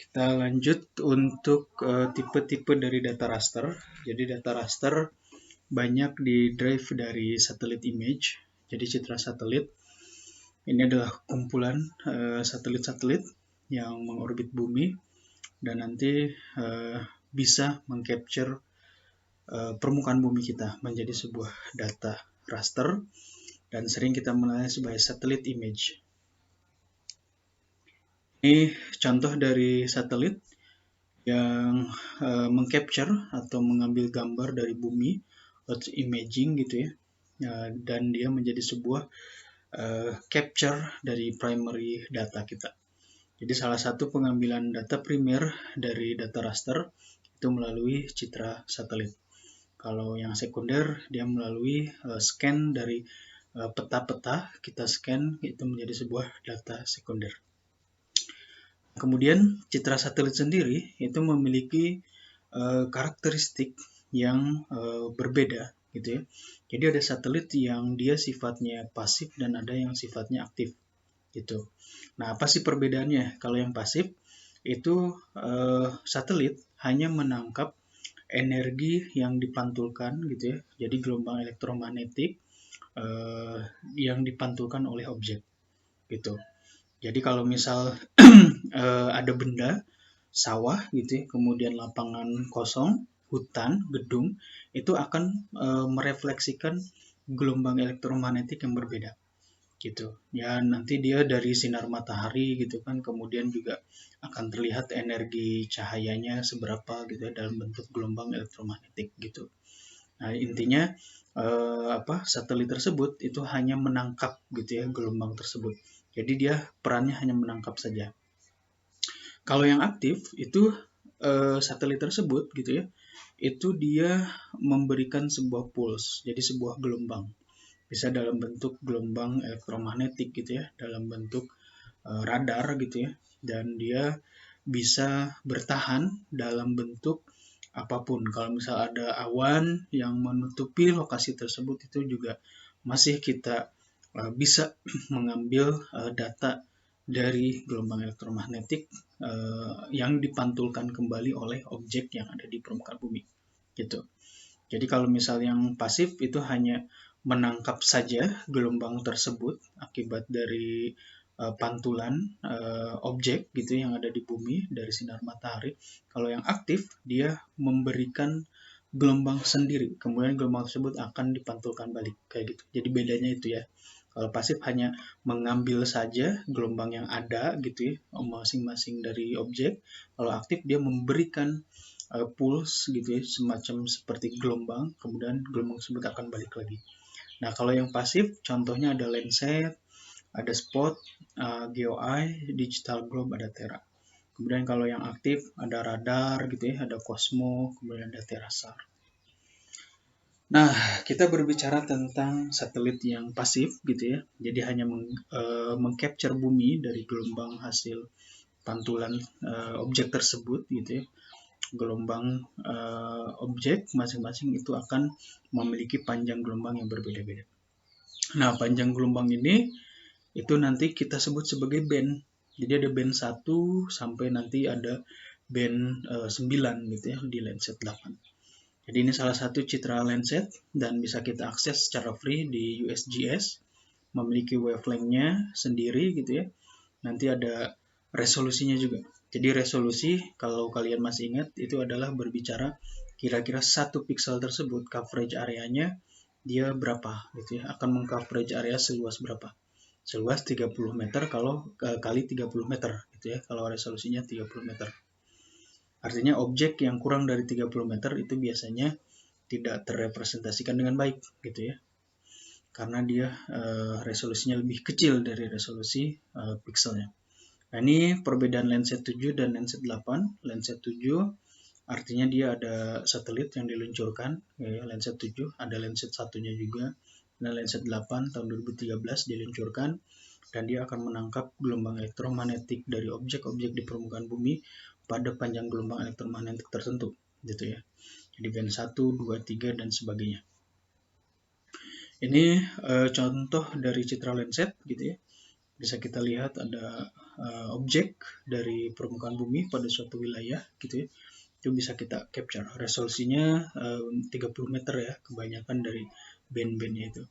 Kita lanjut untuk tipe-tipe dari data raster. Jadi data raster banyak di drive dari satelit image. Jadi citra satelit ini adalah kumpulan satelit-satelit yang mengorbit bumi dan nanti bisa mengcapture permukaan bumi kita menjadi sebuah data raster dan sering kita mengenalnya sebagai satelit image. Ini contoh dari satelit yang mengcapture atau mengambil gambar dari bumi, Earth imaging gitu ya, dan dia menjadi sebuah capture dari primary data kita. Jadi salah satu pengambilan data primer dari data raster itu melalui citra satelit. Kalau yang sekunder dia melalui scan dari peta-peta, kita scan itu menjadi sebuah data sekunder. Kemudian citra satelit sendiri itu memiliki karakteristik yang berbeda gitu ya. Jadi ada satelit yang dia sifatnya pasif dan ada yang sifatnya aktif gitu. Nah, apa sih perbedaannya? Kalau yang pasif itu satelit hanya menangkap energi yang dipantulkan gitu ya. Jadi gelombang elektromagnetik yang dipantulkan oleh objek gitu. Jadi kalau misal ada benda sawah gitu ya, kemudian lapangan kosong, hutan, gedung, itu akan merefleksikan gelombang elektromagnetik yang berbeda gitu. Ya nanti dia dari sinar matahari gitu kan, kemudian juga akan terlihat energi cahayanya seberapa gitu ya, dalam bentuk gelombang elektromagnetik gitu. Nah, intinya satelit tersebut itu hanya menangkap gitu ya gelombang tersebut. Jadi dia perannya hanya menangkap saja. Kalau yang aktif itu satelit tersebut gitu ya, itu dia memberikan sebuah pulse, jadi sebuah gelombang. Bisa dalam bentuk gelombang elektromagnetik gitu ya, dalam bentuk radar gitu ya, dan dia bisa bertahan dalam bentuk apapun. Kalau misal ada awan yang menutupi lokasi tersebut itu juga masih kita bisa mengambil data dari gelombang elektromagnetik yang dipantulkan kembali oleh objek yang ada di permukaan bumi gitu. Jadi kalau misal yang pasif itu hanya menangkap saja gelombang tersebut akibat dari pantulan objek gitu yang ada di bumi dari sinar matahari. Kalau yang aktif dia memberikan gelombang sendiri, kemudian gelombang tersebut akan dipantulkan balik kayak gitu. Jadi bedanya itu ya. Kalau pasif hanya mengambil saja gelombang yang ada gitu ya, masing-masing dari objek. Kalau aktif dia memberikan pulse gitu ya, semacam seperti gelombang, kemudian gelombang tersebut akan balik lagi. Nah, kalau yang pasif contohnya ada Landsat, ada Spot, GeoEye, Digital Globe, ada Terra. Kemudian kalau yang aktif ada radar gitu ya, ada Cosmo, kemudian ada Terasar. Nah, kita berbicara tentang satelit yang pasif gitu ya. Jadi hanya mengcapture bumi dari gelombang hasil pantulan objek tersebut gitu ya. Gelombang objek masing-masing itu akan memiliki panjang gelombang yang berbeda-beda. Nah, panjang gelombang ini itu nanti kita sebut sebagai band. Jadi ada band 1 sampai nanti ada band 9 gitu ya di Landsat 8. Jadi ini salah satu citra Landsat dan bisa kita akses secara free di USGS. Memiliki wavelength-nya sendiri gitu ya. Nanti ada resolusinya juga. Jadi resolusi kalau kalian masih ingat itu adalah berbicara kira-kira satu pixel tersebut coverage areanya dia berapa gitu ya, akan mengcoverage area seluas berapa. Seluas 30 meter kalau kali 30 meter gitu ya, kalau resolusinya 30 meter. Artinya objek yang kurang dari 30 meter itu biasanya tidak terrepresentasikan dengan baik gitu ya. Karena dia resolusinya lebih kecil dari resolusi pixelnya. Nah, ini perbedaan Landsat 7 dan Landsat 8. Landsat 7 artinya dia ada satelit yang diluncurkan, ya, Landsat 7, ada Landsat 1-nya juga. Nah, Landsat 8 tahun 2013 diluncurkan dan dia akan menangkap gelombang elektromagnetik dari objek-objek di permukaan bumi pada panjang gelombang elektromagnetik tertentu gitu ya. Jadi band 1, 2, 3 dan sebagainya. Ini contoh dari citra Landsat gitu ya. Bisa kita lihat ada objek dari permukaan bumi pada suatu wilayah gitu ya, itu bisa kita capture. Resolusinya 30 meter ya, kebanyakan dari band-bandnya itu.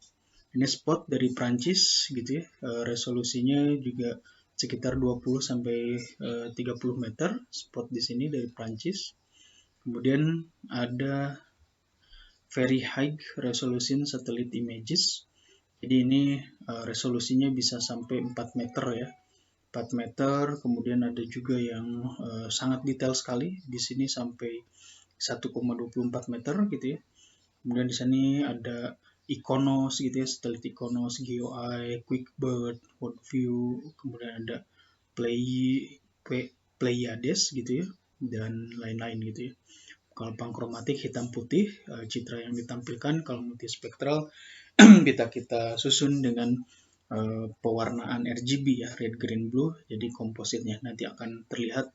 Ini spot dari Prancis gitu ya, resolusinya juga sekitar 20 sampai 30 meter spot di sini dari Prancis. Kemudian ada Very High Resolution Satellite Images. Jadi ini resolusinya bisa sampai 4 meter ya. 4 meter, kemudian ada juga yang sangat detail sekali di sini sampai 1,24 meter gitu ya. Kemudian di sini ada Iconos gitu ya, satelit Iconos, GeoEye, QuickBird, WorldView, kemudian ada Pleiades gitu ya, dan lain-lain gitu ya. Kalau pankromatik hitam putih, citra yang ditampilkan. Kalau multispektral kita susun dengan pewarnaan RGB ya, red, green, blue. Jadi kompositnya nanti akan terlihat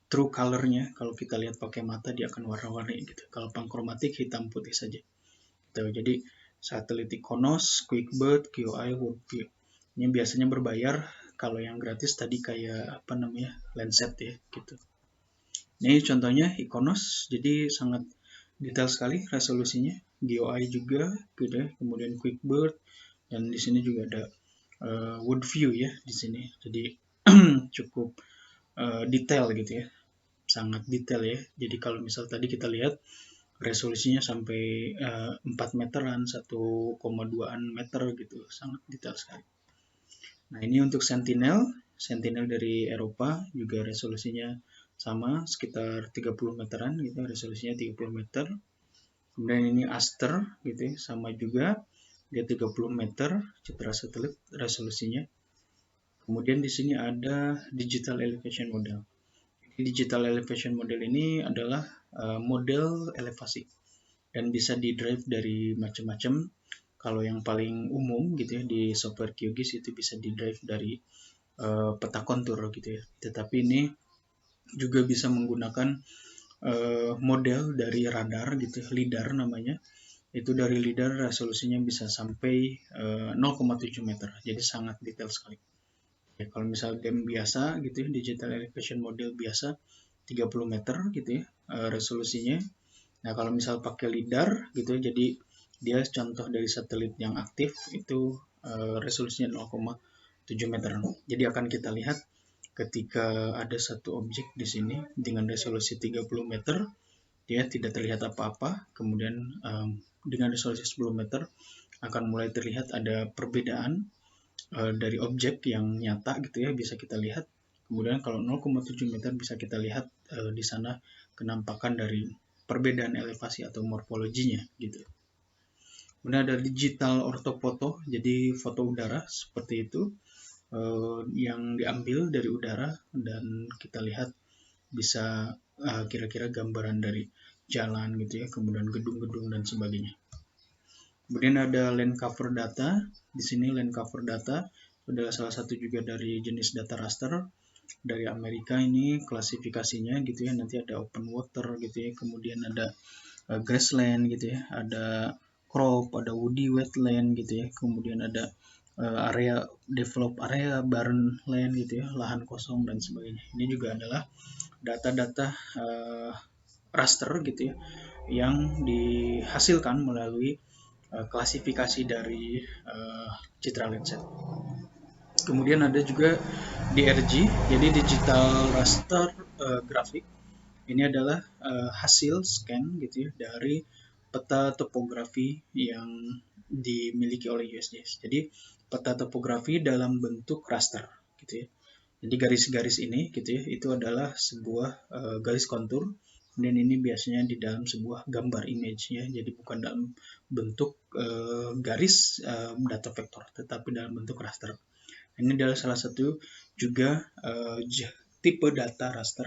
true color-nya. Kalau kita lihat pakai mata dia akan warna-warni gitu. Kalau pankromatik hitam putih saja. Gitu. Jadi satelit Iconos, QuickBird, GeoEye, WorldView. Ini biasanya berbayar. Kalau yang gratis tadi kayak apa namanya, Landsat ya gitu. Ini contohnya Iconos, jadi sangat detail sekali resolusinya. GeoEye juga, gitu ya. Kemudian QuickBird, dan di sini juga ada WorldView ya di sini. Jadi cukup detail gitu ya, sangat detail ya. Jadi kalau misal tadi kita lihat resolusinya sampai 4 meteran, 1,2 meter gitu, sangat detail sekali. Nah ini untuk Sentinel dari Eropa juga resolusinya sama sekitar 30 meteran gitu, resolusinya 30 meter. Kemudian ini Aster gitu ya, sama juga dia 30 meter citra satelit resolusinya. Kemudian di sini ada Digital Elevation Model. Digital Elevation Model ini adalah model elevasi dan bisa di-drive dari macam-macam. Kalau yang paling umum gitu ya di software QGIS itu bisa di-drive dari peta kontur gitu ya. Tetapi ini juga bisa menggunakan model dari radar gitu, LIDAR namanya. Itu dari LIDAR resolusinya bisa sampai 0,7 meter. Jadi sangat detail sekali. Ya, kalau misal game biasa gitu ya, digital elevation model biasa 30 meter gitu ya resolusinya. Nah, kalau misal pakai LIDAR gitu ya, jadi dia contoh dari satelit yang aktif itu resolusinya 0,7 meter. Jadi akan kita lihat ketika ada satu objek di sini dengan resolusi 30 meter, dia tidak terlihat apa-apa. Kemudian dengan resolusi 10 meter akan mulai terlihat ada perbedaan dari objek yang nyata gitu ya, bisa kita lihat. Kemudian kalau 0,7 meter bisa kita lihat di sana kenampakan dari perbedaan elevasi atau morfologinya gitu. Kemudian ada digital ortofoto, jadi foto udara seperti itu yang diambil dari udara dan kita lihat bisa kira-kira gambaran dari jalan gitu ya, kemudian gedung-gedung dan sebagainya. Kemudian ada land cover data. Di sini land cover data adalah salah satu juga dari jenis data raster dari Amerika. Ini klasifikasinya gitu ya, nanti ada open water gitu ya, kemudian ada grassland gitu ya, ada crop, ada woody wetland gitu ya, kemudian ada area develop area, barren land gitu ya, lahan kosong dan sebagainya. Ini juga adalah data-data raster gitu ya, yang dihasilkan melalui klasifikasi dari citra Landsat. Kemudian ada juga DRG, jadi digital raster grafik. Ini adalah hasil scan gitu ya dari peta topografi yang dimiliki oleh USGS. Jadi peta topografi dalam bentuk raster gitu ya. Jadi garis-garis ini gitu ya, itu adalah sebuah garis kontur. Kemudian ini biasanya di dalam sebuah gambar image ya. Jadi bukan dalam bentuk garis data vektor, tetapi dalam bentuk raster. Ini adalah salah satu juga tipe data raster